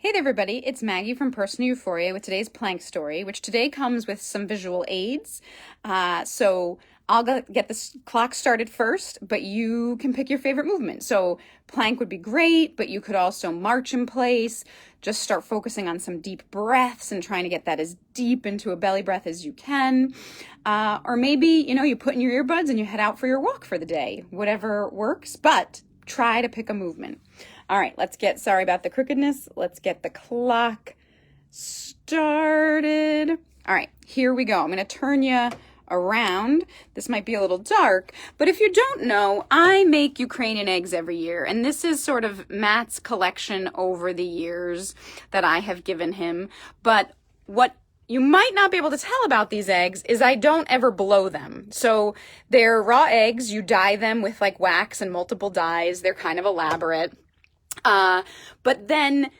Hey there, everybody. It's Maggie from Personal Euphoria with today's plank story, which today comes with some visual aids. So I'll get this clock started first, but you can pick your favorite movement. So plank would be great, but you could also march in place. Just start focusing on some deep breaths and trying to get that as deep into a belly breath as you can. Or maybe, you put in your earbuds and you head out for your walk for the day. Whatever works, but try to pick a movement. All right, sorry about the crookedness. Let's get the clock started. All right, here we go. I'm going to turn you around. This might be a little dark, but if you don't know, I make Ukrainian eggs every year, and this is sort of Matt's collection over the years that I have given him. But what you might not be able to tell about these eggs is I don't ever blow them. So they're raw eggs. You dye them with like wax and multiple dyes. They're kind of elaborate. But then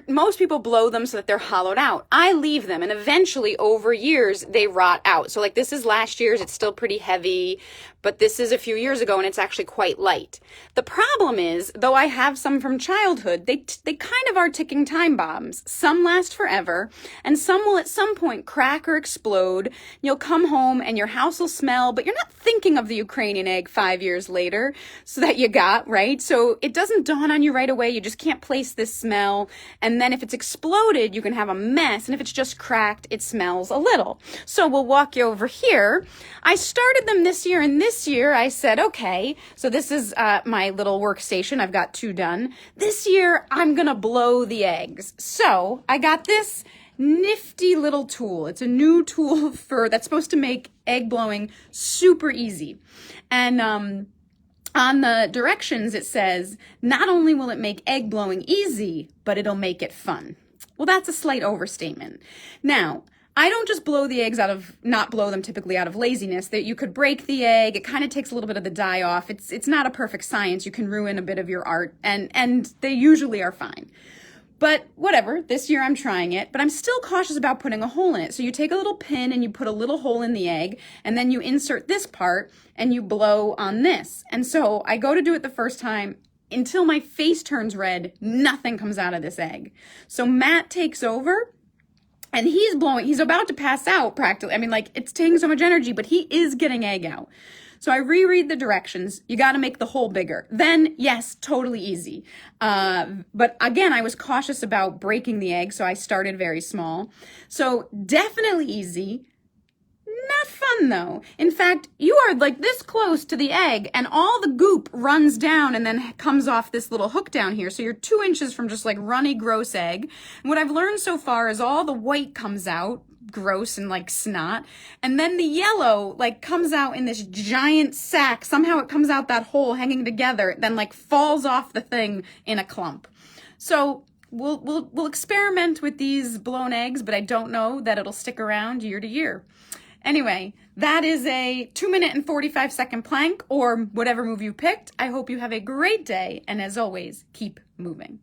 most people blow them so that they're hollowed out. I leave them, and eventually over years they rot out. So like this is last year's, it's still pretty heavy, but this is a few years ago and it's actually quite light. The problem is, though I have some from childhood, they kind of are ticking time bombs. Some last forever, and some will at some point crack or explode. You'll come home and your house will smell, but you're not thinking of the Ukrainian egg 5 years later, so that you got, right? So it doesn't dawn on you right away. You just can't place this smell. And then if it's exploded, you can have a mess. And if it's just cracked, it smells a little. So we'll walk you over here. I started them this year, and this year I said, okay, so this is my little workstation. I've got 2 done. This year, I'm going to blow the eggs. So I got this nifty little tool. It's a new tool that's supposed to make egg blowing super easy. And on the directions, it says, not only will it make egg blowing easy, but it'll make it fun. Well, that's a slight overstatement. Now, I don't just not blow them typically out of laziness. That you could break the egg. It kind of takes a little bit of the dye off. It's not a perfect science. You can ruin a bit of your art, and they usually are fine. But whatever, this year I'm trying it, but I'm still cautious about putting a hole in it. So you take a little pin and you put a little hole in the egg, and then you insert this part and you blow on this. And so I go to do it the first time. Until my face turns red, nothing comes out of this egg. So Matt takes over, and he's blowing. He's about to pass out practically. I mean, like, it's taking so much energy, but he is getting egg out. So I reread the directions. You got to make the hole bigger. Then, yes, totally easy. But again, I was cautious about breaking the egg, so I started very small. So definitely easy. Not fun, though. In fact, you are like this close to the egg, and all the goop runs down and then comes off this little hook down here. So you're 2 inches from just like runny, gross egg. And what I've learned so far is all the white comes out, gross and like snot, and then the yellow like comes out in this giant sack. Somehow it comes out that hole hanging together, then like falls off the thing in a clump. So we'll experiment with these blown eggs, but I don't know that it'll stick around year to year. Anyway, that is a 2-minute and 45-second plank, or whatever move you picked. I hope you have a great day, and as always, keep moving.